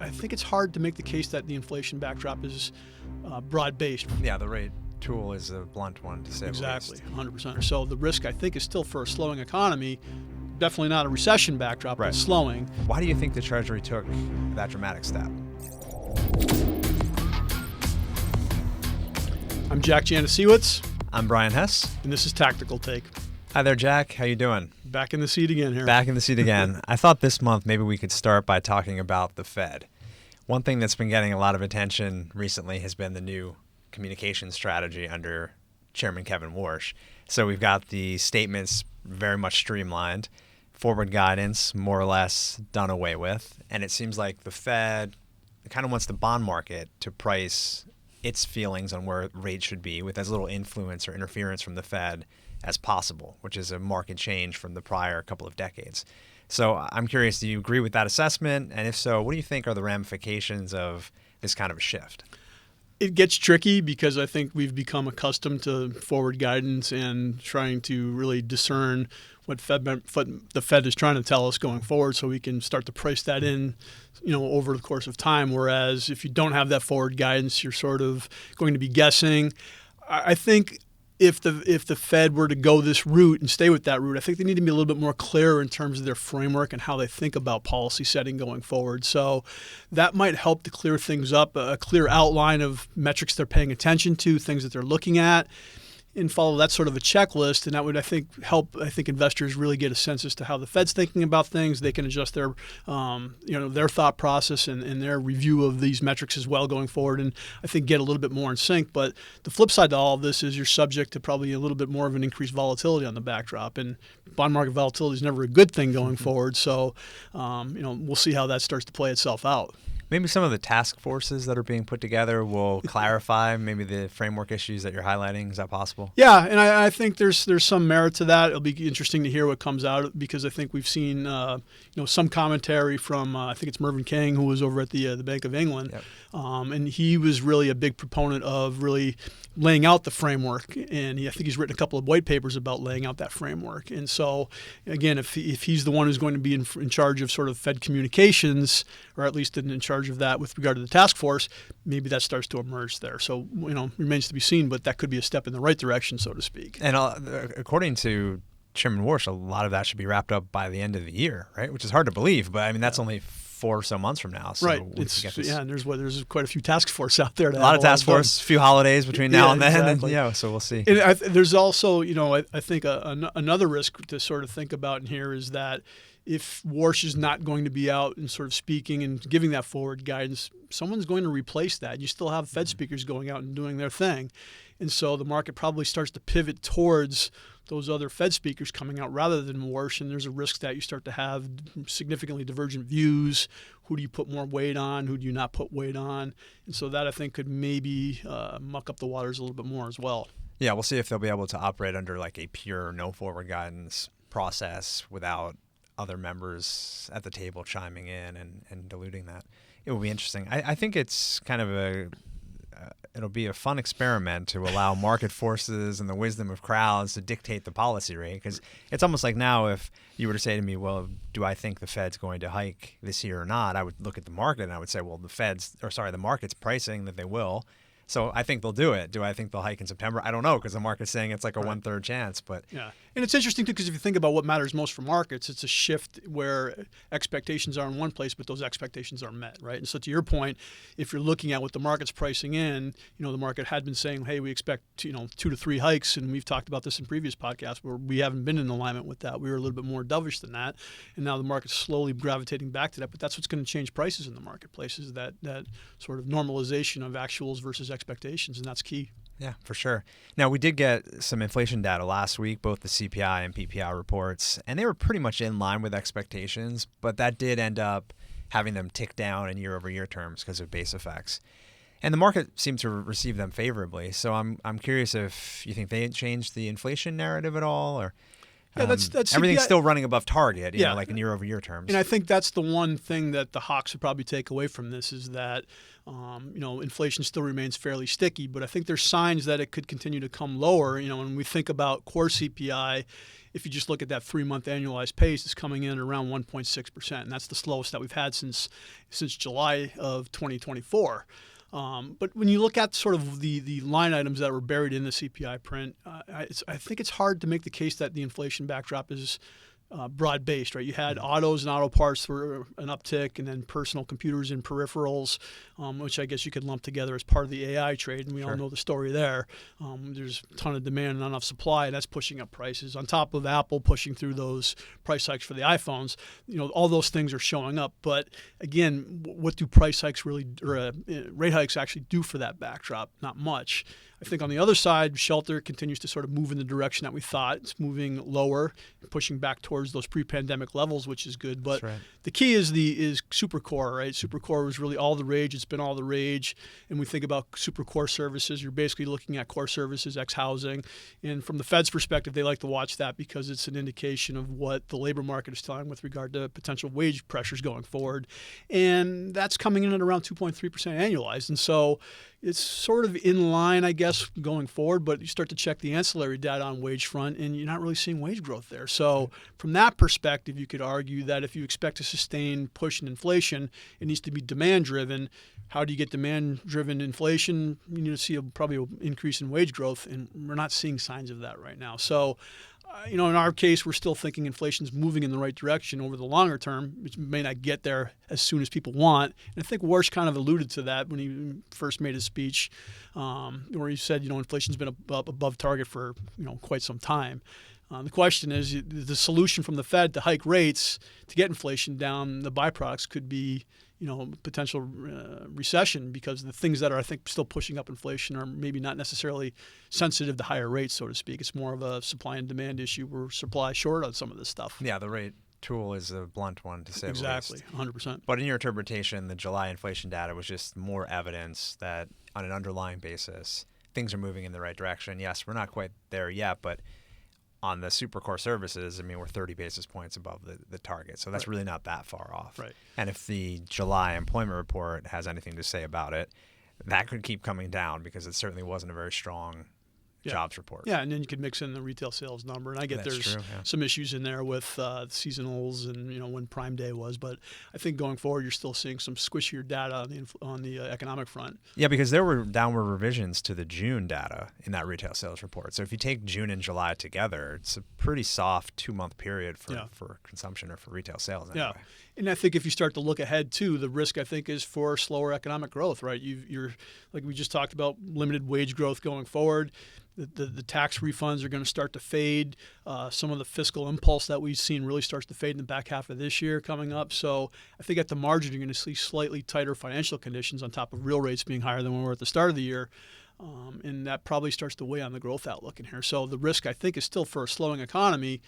I think it's hard to make the case that the inflation backdrop is broad-based. Yeah, the rate tool is a blunt one to say Exactly, the least. 100%. So the risk, I think, is still for a slowing economy. Definitely not a recession backdrop, Right. but slowing. Why do you think the Treasury took that dramatic step? I'm Jack Janasiewicz, I'm Brian Hess. and this is Tactical Take. Hi there, Jack. How you doing? Back in the seat again here. Back in the seat again. I thought this month maybe we could start by talking about the Fed. One thing that's been getting a lot of attention recently has been the new communication strategy under Chairman Kevin Warsh. So we've got the statements very much streamlined, forward guidance more or less done away with, and it seems like the Fed kind of wants the bond market to price its feelings on where rates should be with as little influence or interference from the Fed as possible, which is a market change from the prior couple of decades. So I'm curious, do you agree with that assessment? And if so, what do you think are the ramifications of this kind of a shift? It gets tricky because I think we've become accustomed to forward guidance and trying to really discern what the Fed is trying to tell us going forward, so we can start to price that in, over the course of time. Whereas if you don't have that forward guidance, you're sort of going to be guessing. I think if the Fed were to go this route and stay with that route, I think they need to be a little bit more clear in terms of their framework and how they think about policy setting going forward. So that might help to clear things up, a clear outline of metrics they're paying attention to, things that they're looking at, and follow that sort of a checklist. And that would, I think, help investors really get a sense as to how the Fed's thinking about things. They can adjust their their thought process and their review of these metrics as well going forward, and I think get a little bit more in sync. But the flip side to all of this is you're subject to probably a little bit more of an increased volatility on the backdrop, and bond market volatility is never a good thing going forward. So we'll see how that starts to play itself out. Maybe some of the task forces that are being put together will clarify maybe the framework issues that you're highlighting. Is that possible? Yeah, and I think there's some merit to that. It'll be interesting to hear what comes out, because I think we've seen some commentary from I think it's Mervyn King, who was over at the Bank of England, Yep. And he was really a big proponent of really laying out the framework, and I think he's written a couple of white papers about laying out that framework. And so, again, if he's the one who's going to be in charge of sort of Fed communications, or at least in charge of that with regard to the task force, maybe that starts to emerge there. So, remains to be seen, but that could be a step in the right direction, so to speak. And according to Chairman Warsh, a lot of that should be wrapped up by the end of the year, right? Which is hard to believe, but I mean, that's only 4 or so months from now. So right. we can get this. And there's quite a few task force out there. A lot of task force, a few holidays between now and then. Exactly. And, so we'll see. And there's also, I think another risk to sort of think about in here is that if Warsh is not going to be out and sort of speaking and giving that forward guidance, someone's going to replace that. You still have Fed speakers going out and doing their thing. And so the market probably starts to pivot towards those other Fed speakers coming out rather than Warsh, and there's a risk that you start to have significantly divergent views. Who do you put more weight on? Who do you not put weight on? And so that, I think, could maybe muck up the waters a little bit more as well. Yeah, we'll see if they'll be able to operate under like a pure no forward guidance process without other members at the table chiming in and diluting that. It will be interesting. I think it's kind of it'll be a fun experiment to allow market forces and the wisdom of crowds to dictate the policy rate, because it's almost like now if you were to say to me, well, do I think the Fed's going to hike this year or not? I would look at the market and I would say, well, the market's pricing that they will. So I think they'll do it. Do I think they'll hike in September? I don't know, because the market's saying it's like a 1/3 chance. But yeah, and it's interesting too, because if you think about what matters most for markets, it's a shift where expectations are in one place, but those expectations are met, right? And so to your point, if you're looking at what the market's pricing in, the market had been saying, hey, we expect 2 to 3 hikes, and we've talked about this in previous podcasts where we haven't been in alignment with that. We were a little bit more dovish than that, and now the market's slowly gravitating back to that. But that's what's going to change prices in the marketplace, is that sort of normalization of actuals versus expectations, and that's key. Yeah, for sure. Now, we did get some inflation data last week, both the CPI and PPI reports, and they were pretty much in line with expectations, but that did end up having them tick down in year-over-year terms because of base effects. And the market seemed to receive them favorably. So I'm curious if you think they changed the inflation narrative at all, or Yeah, that's everything's CPI. still running above target, Yeah. like in year-over-year terms. And I think that's the one thing that the hawks would probably take away from this is that, inflation still remains fairly sticky. But I think there's signs that it could continue to come lower. When we think about core CPI, if you just look at that 3-month annualized pace, it's coming in around 1.6%, and that's the slowest that we've had since July of 2024. But when you look at sort of the line items that were buried in the CPI print, I think it's hard to make the case that the inflation backdrop is broad-based, right? You had autos and auto parts were an uptick, and then personal computers and peripherals, which I guess you could lump together as part of the AI trade, and we all know the story there. There's a ton of demand and not enough supply, and that's pushing up prices. On top of Apple pushing through those price hikes for the iPhones, all those things are showing up. But again, what do price hikes really, or rate hikes actually do for that backdrop? Not much. I think on the other side, shelter continues to sort of move in the direction that we thought. It's moving lower, pushing back towards those pre-pandemic levels, which is good. But the key is SuperCore, right? SuperCore was really all the rage. It's been all the rage. And we think about SuperCore services. You're basically looking at core services, ex-housing. And from the Fed's perspective, they like to watch that because it's an indication of what the labor market is telling with regard to potential wage pressures going forward. And that's coming in at around 2.3% annualized. And so it's sort of in line, I guess, going forward, but you start to check the ancillary data on wage front, and you're not really seeing wage growth there. So from that perspective, you could argue that if you expect to sustain push in inflation, it needs to be demand-driven. How do you get demand-driven inflation? You need to see probably an increase in wage growth, and we're not seeing signs of that right now. So in our case, we're still thinking inflation's moving in the right direction over the longer term, which may not get there as soon as people want. And I think Warsh kind of alluded to that when he first made his speech, where he said, inflation's been above target for, quite some time. The question is, the solution from the Fed to hike rates to get inflation down, the byproducts could be potential recession, because the things that are, I think, still pushing up inflation are maybe not necessarily sensitive to higher rates, so to speak. It's more of a supply and demand issue. We're supply short on some of this stuff. Yeah, the rate tool is a blunt one to say exactly, the least. 100%. But in your interpretation, the July inflation data was just more evidence that on an underlying basis, things are moving in the right direction. Yes, we're not quite there yet, but on the SuperCore services, we're 30 basis points above the target. So that's really not that far off. Right. And if the July employment report has anything to say about it, that could keep coming down, because it certainly wasn't a very strong jobs report. Yeah, and then you could mix in the retail sales number. And I get there's some issues in there with seasonals and when Prime Day was. But I think going forward, you're still seeing some squishier data on the economic front. Yeah, because there were downward revisions to the June data in that retail sales report. So if you take June and July together, it's a pretty soft 2-month period for consumption or for retail sales anyway. Yeah. And I think if you start to look ahead too, the risk, I think, is for slower economic growth, right? You're like we just talked about, limited wage growth going forward. The tax refunds are going to start to fade. Some of the fiscal impulse that we've seen really starts to fade in the back half of this year coming up. So I think at the margin, you're going to see slightly tighter financial conditions on top of real rates being higher than we were at the start of the year. And that probably starts to weigh on the growth outlook in here. So the risk, I think, is still for a slowing economy.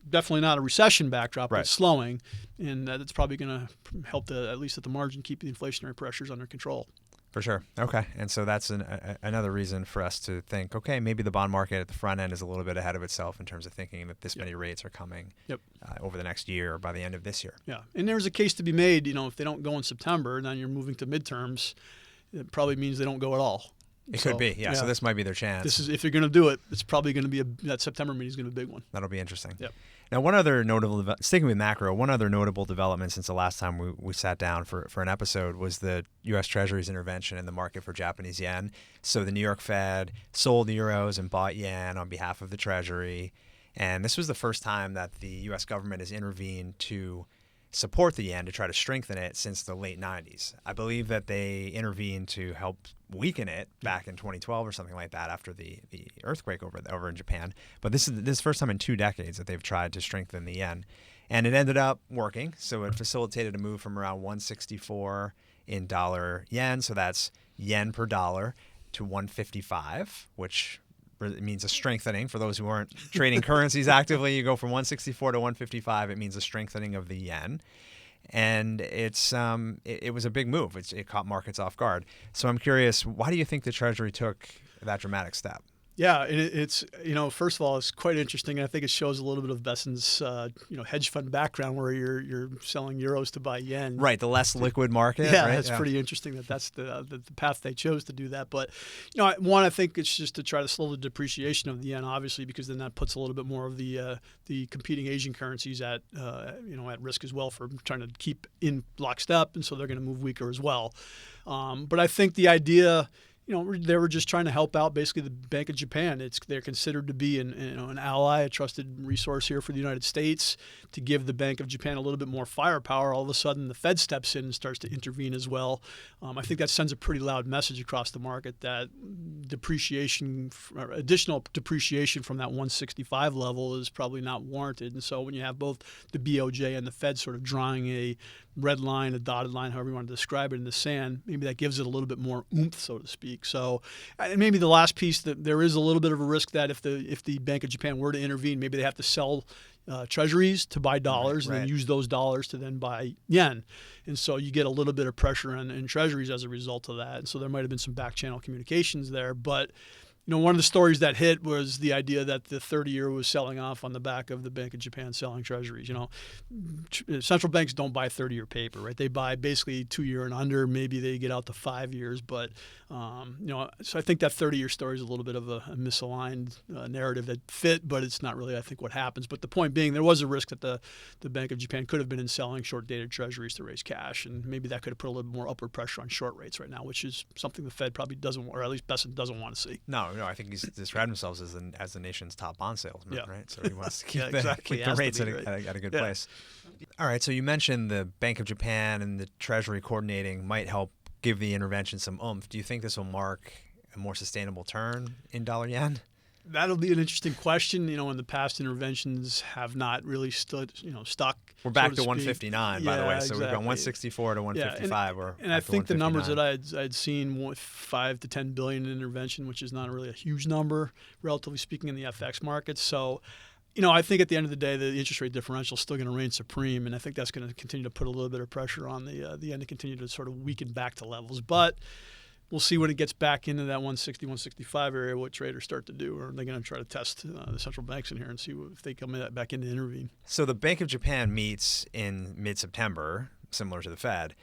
Definitely not a recession backdrop, but slowing. And that's probably going to help to, at least at the margin, keep the inflationary pressures under control. For sure. Okay. And so that's another reason for us to think, okay, maybe the bond market at the front end is a little bit ahead of itself in terms of thinking that this many rates are coming over the next year or by the end of this year. Yeah. And there's a case to be made, if they don't go in September, then you're moving to midterms. It probably means they don't go at all. It could be. Yeah. So this might be their chance. This is, if you're going to do it, it's probably going to be that September meeting is going to be a big one. That'll be interesting. Yep. Now, one other notable, sticking with macro, one other notable development since the last time we sat down for an episode was the U.S. Treasury's intervention in the market for Japanese yen. So the New York Fed sold euros and bought yen on behalf of the Treasury. And this was the first time that the U.S. government has intervened to support the yen, to try to strengthen it since the late 90s. I believe that they intervened to help weaken it back in 2012 or something like that after the earthquake over in Japan. But this is the first time in 2 decades that they've tried to strengthen the yen. And it ended up working. So it facilitated a move from around 164 in dollar yen, so that's yen per dollar, to 155, which it means a strengthening. For those who aren't trading currencies actively, you go from 164 to 155. It means a strengthening of the yen. And it was a big move. It caught markets off guard. So I'm curious, why do you think the Treasury took that dramatic step? Yeah, and it's first of all, it's quite interesting, and I think it shows a little bit of Bessen's hedge fund background, where you're selling euros to buy yen. Right, the less liquid market. Yeah, right? it's pretty interesting that's the path they chose to do that. But one, I think it's just to try to slow the depreciation of the yen, obviously, because then that puts a little bit more of the competing Asian currencies at at risk as well for trying to keep in lockstep, and so they're going to move weaker as well. But I think the idea. They were just trying to help out basically the Bank of Japan. They're considered to be an ally, a trusted resource here for the United States, to give the Bank of Japan a little bit more firepower. All of a sudden, the Fed steps in and starts to intervene as well. I think that sends a pretty loud message across the market that additional depreciation from that 165 level is probably not warranted. And so when you have both the BOJ and the Fed sort of drawing a red line, a dotted line, however you want to describe it, in the sand, maybe that gives it a little bit more oomph, so to speak. So, and maybe the last piece, that there is a little bit of a risk that if the Bank of Japan were to intervene, maybe they have to sell treasuries to buy dollars, and then use those dollars to then buy yen. And so you get a little bit of pressure in treasuries as a result of that. And so there might have been some back channel communications there. But one of the stories that hit was the idea that the 30-year was selling off on the back of the Bank of Japan selling treasuries. Central banks don't buy 30-year paper, right? They buy basically 2-year and under. Maybe they get out to 5 years, but so I think that 30-year story is a little bit of a misaligned narrative that fit, but it's not really, I think, what happens. But the point being, there was a risk that the Bank of Japan could have been in selling short-dated treasuries to raise cash, and maybe that could have put a little more upward pressure on short rates right now, which is something the Fed probably doesn't, or at least Bessen doesn't want to see. No, I think he's described himself as the nation's top bond salesman, right? So he wants to keep, exactly. keep the rates at a good place. All right, so you mentioned the Bank of Japan and the Treasury coordinating might help give the intervention some oomph. Do you think this will mark a more sustainable turn in dollar-yen? That'll be an interesting question. In the past, interventions have not really stuck. We're back so to 159, by the way. So we've gone 164 to 155. And I think the numbers that I'd seen, 5 to 10 billion in intervention, which is not really a huge number, relatively speaking, in the FX markets. So, I think at the end of the day, the interest rate differential is still going to reign supreme, and I think that's going to continue to put a little bit of pressure on the yen to continue to sort of weaken back to levels. But we'll see when it gets back into that 160, 165 area what traders start to do. Or are they going to try to test the central banks in here and see if they come back in to intervene? So the Bank of Japan meets in mid-September, similar to the Fed.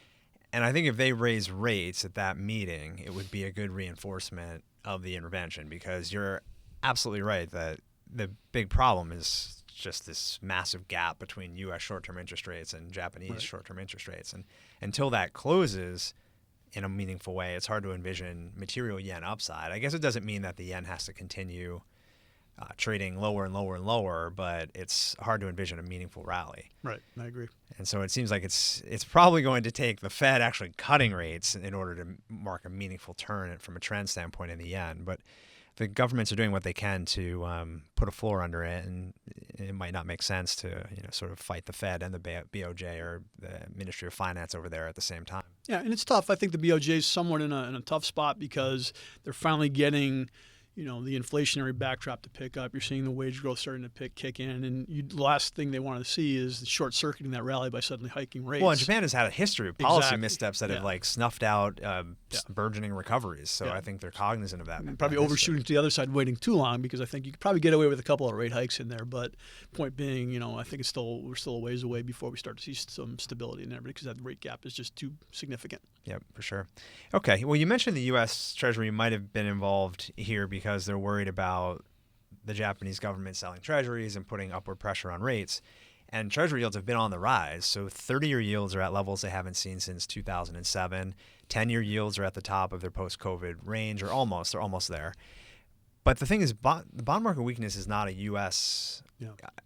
And I think if they raise rates at that meeting, it would be a good reinforcement of the intervention, because you're absolutely right that the big problem is just this massive gap between U.S. short-term interest rates and Japanese short-term interest rates. And until that closes in a meaningful way, it's hard to envision material yen upside. I guess it doesn't mean that the yen has to continue trading lower and lower and lower, but it's hard to envision a meaningful rally. Right, I agree. And so it seems like it's probably going to take the Fed actually cutting rates in order to mark a meaningful turn from a trend standpoint in the yen. But the governments are doing what they can to put a floor under it, and it might not make sense to sort of fight the Fed and the BOJ or the Ministry of Finance over there at the same time. Yeah, and it's tough. I think the BOJ is somewhat in a tough spot because they're finally getting the inflationary backdrop to pick up. You're seeing the wage growth starting to kick in, and the last thing they want to see is short-circuiting that rally by suddenly hiking rates. Well, and Japan has had a history of policy missteps that have snuffed out burgeoning recoveries. So I think they're cognizant of that. And probably overshooting to the other side, waiting too long, because I think you could probably get away with a couple of rate hikes in there. But point being, I think we're still a ways away before we start to see some stability in there, because that rate gap is just too significant. Yep, for sure. Okay, well, you mentioned the U.S. Treasury might have been involved here because they're worried about the Japanese government selling treasuries and putting upward pressure on rates. And treasury yields have been on the rise. So 30-year yields are at levels they haven't seen since 2007. 10-year yields are at the top of their post-COVID range, or almost. They're almost there. But the thing is, the bond market weakness is not a U.S.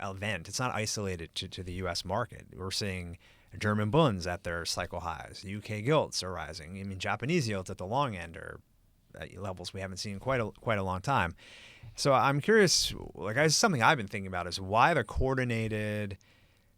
event. It's not isolated to the U.S. market. We're seeing German bunds at their cycle highs. UK gilts are rising. I mean, Japanese yields at the long end are at levels we haven't seen in quite a long time. So I'm curious, something I've been thinking about is why the coordinated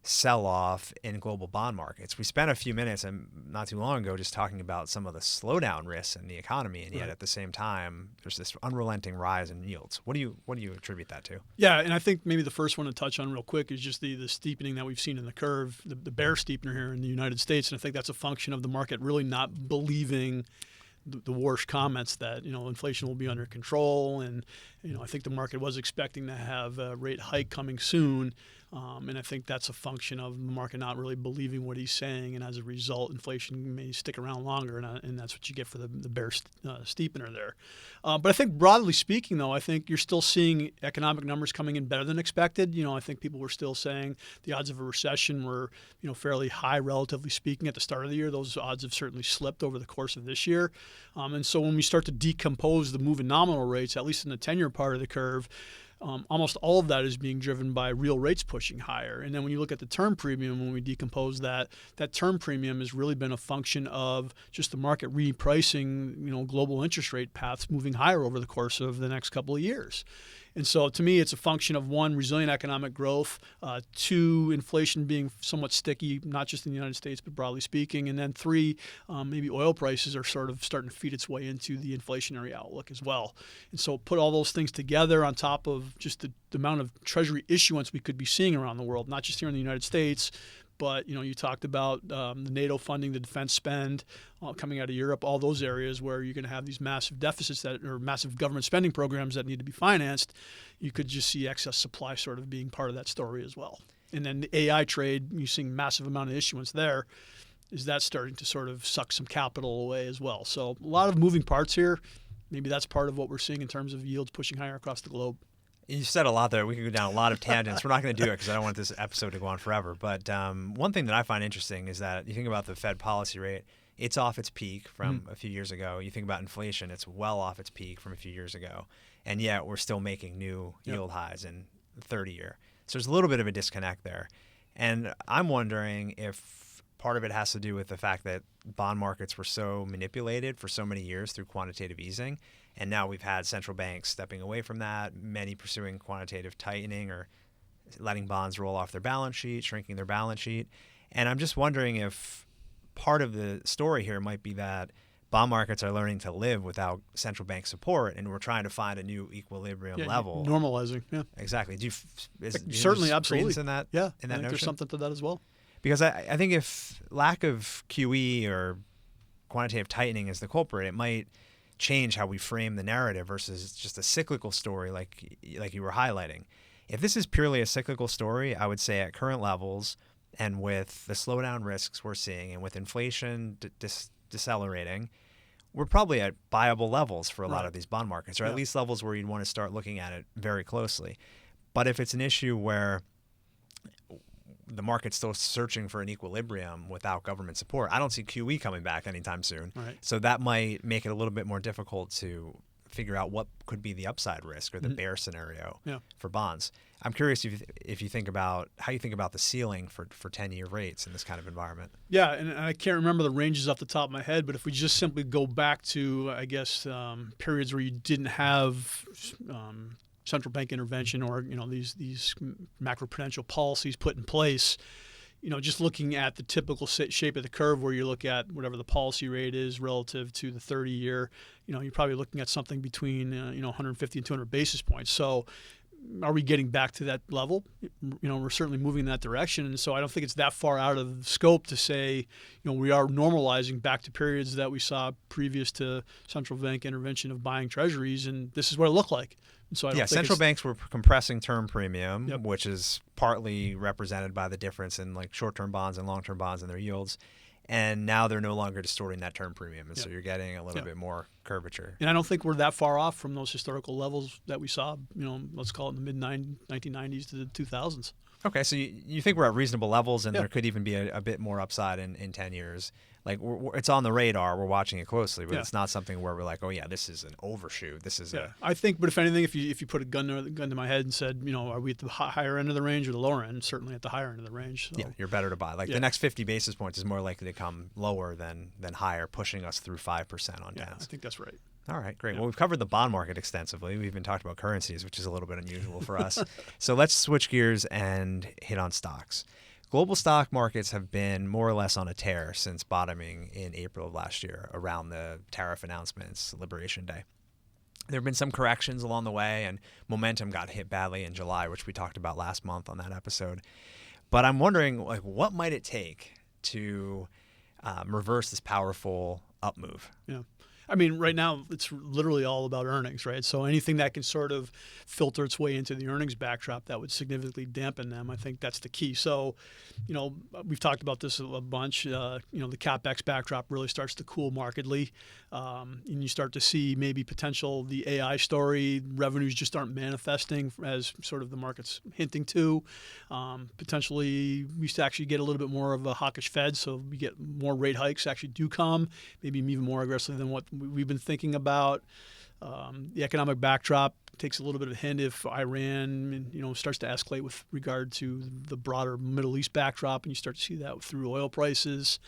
sell-off in global bond markets. We spent a few minutes not too long ago just talking about some of the slowdown risks in the economy, and yet at the same time, there's this unrelenting rise in yields. What do you attribute that to? Yeah, and I think maybe the first one to touch on real quick is just the steepening that we've seen in the curve, the bear steepener here in the United States, and I think that's a function of the market really not believing the Warsh comments that inflation will be under control, and I think the market was expecting to have a rate hike coming soon, and I think that's a function of the market not really believing what he's saying, and as a result, inflation may stick around longer, and that's what you get for the bear steepener there. But I think broadly speaking, though, I think you're still seeing economic numbers coming in better than expected. I think people were still saying the odds of a recession were fairly high, relatively speaking, at the start of the year. Those odds have certainly slipped over the course of this year. And so when we start to decompose the move in nominal rates, at least in the 10-year part of the curve, almost all of that is being driven by real rates pushing higher. And then when you look at the term premium, when we decompose that term premium has really been a function of just the market repricing, global interest rate paths moving higher over the course of the next couple of years. And so to me, it's a function of, one, resilient economic growth, two, inflation being somewhat sticky, not just in the United States, but broadly speaking, and then three, maybe oil prices are sort of starting to feed its way into the inflationary outlook as well. And so put all those things together on top of just the amount of treasury issuance we could be seeing around the world, not just here in the United States, but you talked about the NATO funding, the defense spend coming out of Europe, all those areas where you're going to have these massive deficits or massive government spending programs that need to be financed. You could just see excess supply sort of being part of that story as well. And then the AI trade, you're seeing massive amount of issuance there. Is that starting to sort of suck some capital away as well? So a lot of moving parts here. Maybe that's part of what we're seeing in terms of yields pushing higher across the globe. You said a lot there. We could go down a lot of tangents. We're not going to do it because I don't want this episode to go on forever. But one thing that I find interesting is that you think about the Fed policy rate, it's off its peak from a few years ago. You think about inflation, it's well off its peak from a few years ago. And yet we're still making new yield highs in the 30-year. So there's a little bit of a disconnect there. And I'm wondering if part of it has to do with the fact that bond markets were so manipulated for so many years through quantitative easing. And now we've had central banks stepping away from that, many pursuing quantitative tightening or letting bonds roll off their balance sheet, shrinking their balance sheet. And I'm just wondering if part of the story here might be that bond markets are learning to live without central bank support, and we're trying to find a new equilibrium level. Normalizing, yeah. Exactly. Certainly, absolutely. In that, yeah, in that I think notion? there's something to that as well. Because I think if lack of QE or quantitative tightening is the culprit, it might change how we frame the narrative versus just a cyclical story like you were highlighting. If this is purely a cyclical story, I would say at current levels and with the slowdown risks we're seeing and with inflation decelerating, we're probably at viable levels for a lot of these bond markets, or at least levels where you'd want to start looking at it very closely. But if it's an issue where the market's still searching for an equilibrium without government support, I don't see QE coming back anytime soon. Right. So that might make it a little bit more difficult to figure out what could be the upside risk or the bear scenario for bonds. I'm curious if you think about how you think about the ceiling for 10-year rates in this kind of environment. Yeah, and I can't remember the ranges off the top of my head, but if we just simply go back to, I guess, periods where you didn't have central bank intervention or these macroprudential policies put in place, just looking at the typical shape of the curve where you look at whatever the policy rate is relative to the 30-year, you're probably looking at something between 150 and 200 basis points. So are we getting back to that level? We're certainly moving in that direction. And so I don't think it's that far out of scope to say, we are normalizing back to periods that we saw previous to central bank intervention of buying treasuries, and this is what it looked like. And so I don't think central banks were compressing term premium, which is partly represented by the difference in like short-term bonds and long-term bonds and their yields. And now they're no longer distorting that term premium. And so you're getting a little bit more curvature. And I don't think we're that far off from those historical levels that we saw, let's call it in the mid-1990s to the 2000s. Okay, so you think we're at reasonable levels, and there could even be a bit more upside in 10 years. Like it's on the radar, we're watching it closely, but it's not something where we're like, oh yeah, this is an overshoot. This is I think, but if anything, if you put a gun to my head and said, are we at the higher end of the range or the lower end? Certainly at the higher end of the range. So. Yeah, you're better to buy. Like the next 50 basis points is more likely to come lower than higher, pushing us through 5% on 10s. I think that's right. All right, great. Well, we've covered the bond market extensively. We've even talked about currencies, which is a little bit unusual for us. So let's switch gears and hit on stocks. Global stock markets have been more or less on a tear since bottoming in April of last year around the tariff announcements, Liberation Day. There have been some corrections along the way, and momentum got hit badly in July, which we talked about last month on that episode. But I'm wondering, what might it take to reverse this powerful up move? Yeah. I mean, right now it's literally all about earnings, right? So anything that can sort of filter its way into the earnings backdrop that would significantly dampen them, I think that's the key. So, we've talked about this a bunch. The CapEx backdrop really starts to cool markedly, and you start to see maybe potential the AI story. Revenues just aren't manifesting as sort of the market's hinting to. Potentially, we used to actually get a little bit more of a hawkish Fed, so we get more rate hikes actually do come, maybe even more aggressive than what we've been thinking about. The economic backdrop takes a little bit of a hint if Iran, starts to escalate with regard to the broader Middle East backdrop, and you start to see that through oil prices.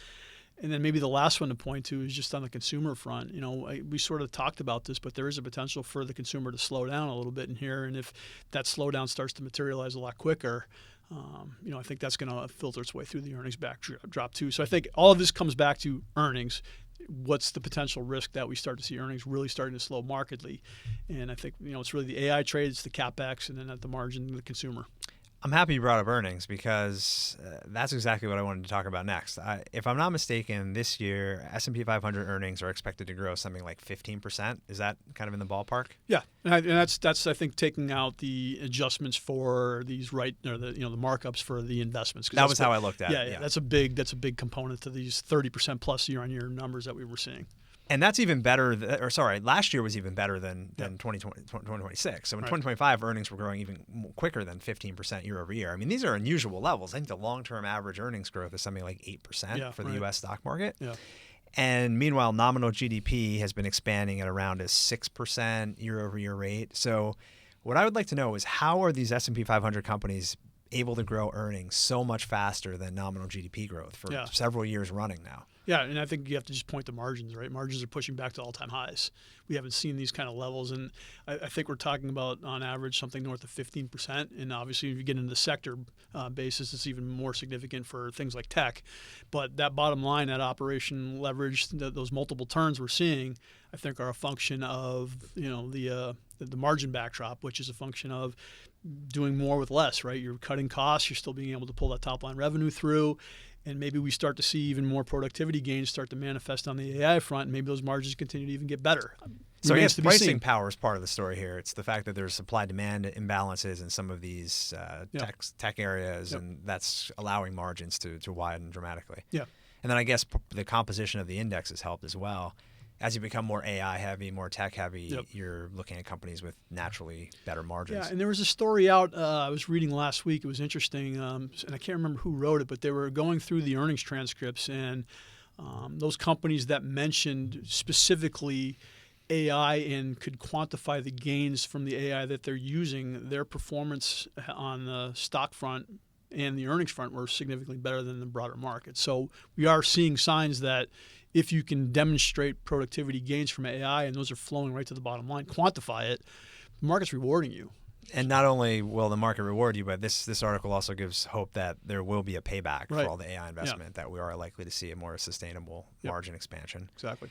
And then maybe the last one to point to is just on the consumer front. We sort of talked about this, but there is a potential for the consumer to slow down a little bit in here. And if that slowdown starts to materialize a lot quicker, I think that's going to filter its way through the earnings backdrop too. So I think all of this comes back to earnings. What's the potential risk that we start to see earnings really starting to slow markedly? And I think, it's really the AI trade, it's the CapEx, and then at the margin, the consumer. I'm happy you brought up earnings because that's exactly what I wanted to talk about next. If I'm not mistaken, this year S&P 500 earnings are expected to grow something like 15%. Is that kind of in the ballpark? Yeah, and that's I think taking out the adjustments for these the markups for the investments. That was how I looked at it. Yeah, that's a big component to these 30% plus year-on-year numbers that we were seeing. And that's even better, last year was even better than 2026. So in 2025, earnings were growing even quicker than 15% year over year. I mean, these are unusual levels. I think the long-term average earnings growth is something like 8% for the U.S. stock market. Yeah. And meanwhile, nominal GDP has been expanding at around a 6% year-over-year rate. So what I would like to know is how are these S&P 500 companies able to grow earnings so much faster than nominal GDP growth for several years running now? Yeah, and I think you have to just point to margins, right? Margins are pushing back to all-time highs. We haven't seen these kind of levels, and I think we're talking about, on average, something north of 15%. And obviously, if you get into the sector basis, it's even more significant for things like tech. But that bottom line, that operation leverage, those multiple turns we're seeing, I think are a function of the margin backdrop, which is a function of doing more with less, right? You're cutting costs, you're still being able to pull that top line revenue through. And maybe we start to see even more productivity gains start to manifest on the AI front, and maybe those margins continue to even get better. So I guess pricing power is part of the story here. It's the fact that there's supply-demand imbalances in some of these tech areas, and that's allowing margins to widen dramatically. Yeah. And then I guess the composition of the index has helped as well. As you become more AI heavy, more tech heavy, you're looking at companies with naturally better margins. Yeah, and there was a story out I was reading last week. It was interesting, and I can't remember who wrote it, but they were going through the earnings transcripts, and those companies that mentioned specifically AI and could quantify the gains from the AI that they're using, their performance on the stock front and the earnings front were significantly better than the broader market. So we are seeing signs that if you can demonstrate productivity gains from AI, and those are flowing right to the bottom line, quantify it, the market's rewarding you. And not only will the market reward you, but this article also gives hope that there will be a payback for all the AI investment, that we are likely to see a more sustainable margin expansion. Exactly.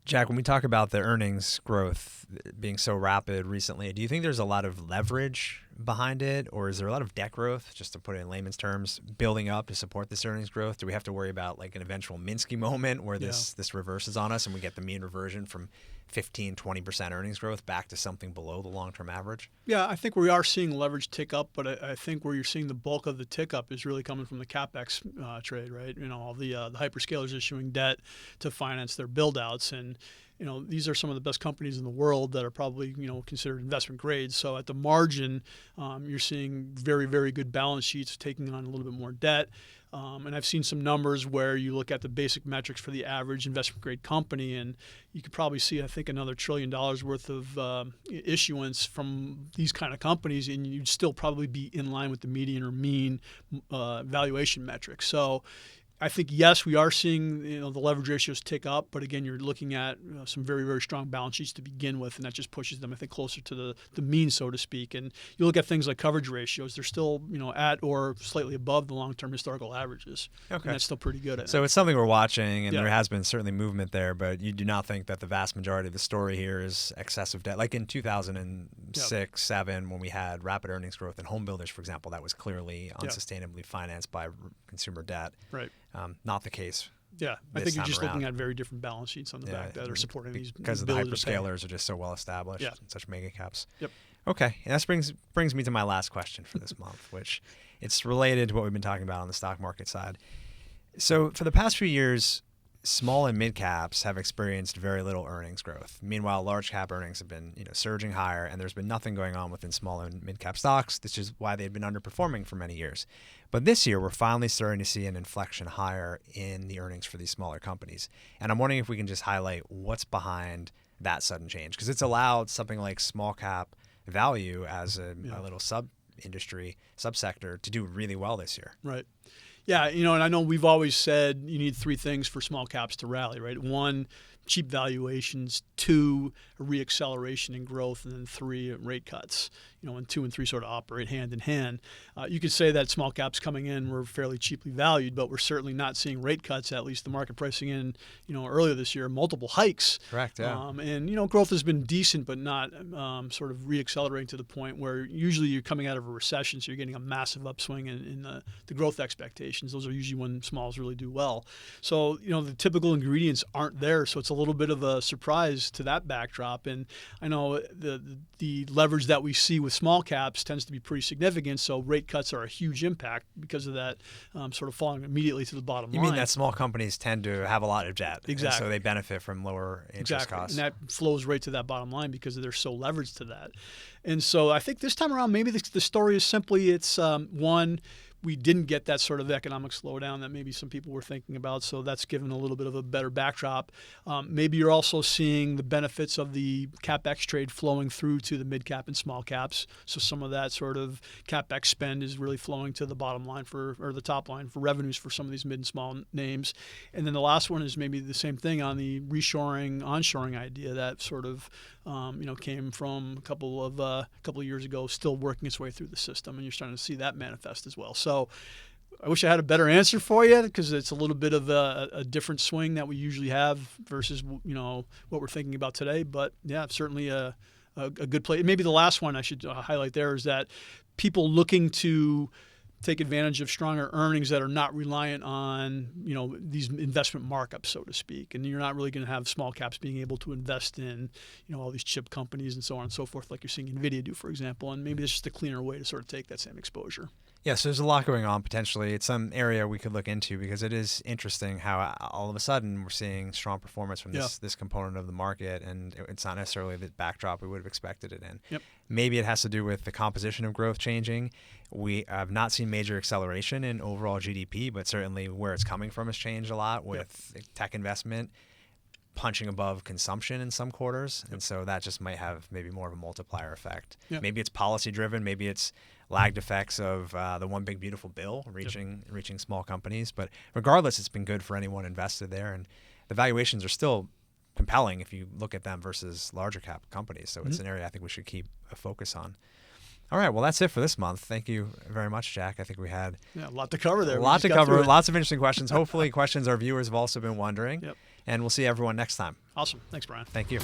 Jack, when we talk about the earnings growth being so rapid recently, do you think there's a lot of leverage behind it, or is there a lot of debt growth, just to put it in layman's terms, building up to support this earnings growth? Do we have to worry about like an eventual Minsky moment where this reverses on us and we get the mean reversion from 15-20% earnings growth back to something below the long-term average? Yeah, I think we are seeing leverage tick up, but I think where you're seeing the bulk of the tick up is really coming from the CapEx trade, right? All the hyperscalers issuing debt to finance their build-outs, and these are some of the best companies in the world that are probably considered investment grade. So at the margin, you're seeing very, very good balance sheets taking on a little bit more debt. And I've seen some numbers where you look at the basic metrics for the average investment grade company, and you could probably see, I think, another $1 trillion worth of issuance from these kind of companies, and you'd still probably be in line with the median or mean valuation metrics. So I think, yes, we are seeing the leverage ratios tick up, but again, you're looking at some very, very strong balance sheets to begin with, and that just pushes them, I think, closer to the mean, so to speak. And you look at things like coverage ratios; they're still at or slightly above the long-term historical averages. Okay, and that's still pretty good. So it's something we're watching, and there has been certainly movement there, but you do not think that the vast majority of the story here is excessive debt, like in 2006, 7, when we had rapid earnings growth in home builders, for example, that was clearly unsustainably financed by consumer debt. Right. Not the case Yeah, I this think you're time just around. looking at very different balance sheets on the back that are supporting these because the ability to pay. hyperscalers are just so well established, Yeah. and such mega caps. Yep. Okay, and that brings me to my last question for this month, which it's related to what we've been talking about on the stock market side. So for the past few years, small and mid caps have experienced very little earnings growth. Meanwhile, large cap earnings have been surging higher, and there's been nothing going on within small and mid cap stocks. This is why they've been underperforming for many years. But this year, we're finally starting to see an inflection higher in the earnings for these smaller companies. And I'm wondering if we can just highlight what's behind that sudden change, because it's allowed something like small cap value as a little sub-industry, subsector to do really well this year. Right. Yeah, and I know we've always said you need three things for small caps to rally, right? One, cheap valuations. Two, a reacceleration in growth. And then three, rate cuts. And 2 and 3 sort of operate hand in hand. You could say that small caps coming in were fairly cheaply valued, but we're certainly not seeing rate cuts, at least the market pricing in, earlier this year, multiple hikes. Correct, yeah. And growth has been decent, but not sort of reaccelerating to the point where usually you're coming out of a recession, so you're getting a massive upswing in the growth expectations. Those are usually when smalls really do well. So, the typical ingredients aren't there, so it's a little bit of a surprise to that backdrop. And I know the leverage that we see with small caps tends to be pretty significant, so rate cuts are a huge impact because of that sort of falling immediately to the bottom line. You mean that small companies tend to have a lot of debt, Exactly. and so they benefit from lower interest costs. And that flows right to that bottom line because they're so leveraged to that. And so I think this time around, maybe the story is simply it's one, we didn't get that sort of economic slowdown that maybe some people were thinking about, so that's given a little bit of a better backdrop. Maybe you're also seeing the benefits of the CapEx trade flowing through to the mid-cap and small caps, so some of that sort of CapEx spend is really flowing to the bottom line or the top line for revenues for some of these mid and small names. And then the last one is maybe the same thing on the reshoring, onshoring idea that sort of came from a couple of years ago, still working its way through the system, and you're starting to see that manifest as well. So I wish I had a better answer for you because it's a little bit of a different swing that we usually have versus what we're thinking about today. But yeah, certainly a good play. Maybe the last one I should highlight there is that people looking to take advantage of stronger earnings that are not reliant on these investment markups, so to speak. And you're not really going to have small caps being able to invest in all these chip companies and so on and so forth, like you're seeing NVIDIA do, for example. And maybe it's just a cleaner way to sort of take that same exposure. Yes, there's a lot going on potentially. It's some area we could look into because it is interesting how all of a sudden we're seeing strong performance from this component of the market, and it's not necessarily the backdrop we would have expected it in. Yep. Maybe it has to do with the composition of growth changing. We have not seen major acceleration in overall GDP, but certainly where it's coming from has changed a lot with tech investment punching above consumption in some quarters. And so that just might have maybe more of a multiplier effect. Maybe it's policy driven. Maybe it's lagged effects of the One Big Beautiful Bill reaching small companies. But regardless, it's been good for anyone invested there. And the valuations are still compelling if you look at them versus larger cap companies. So it's an area I think we should keep a focus on. All right, well, that's it for this month. Thank you very much, Jack. I think we had a lot to cover there. A lot to cover, lots of interesting questions. Hopefully questions our viewers have also been wondering. And we'll see everyone next time. Awesome. Thanks, Brian. Thank you.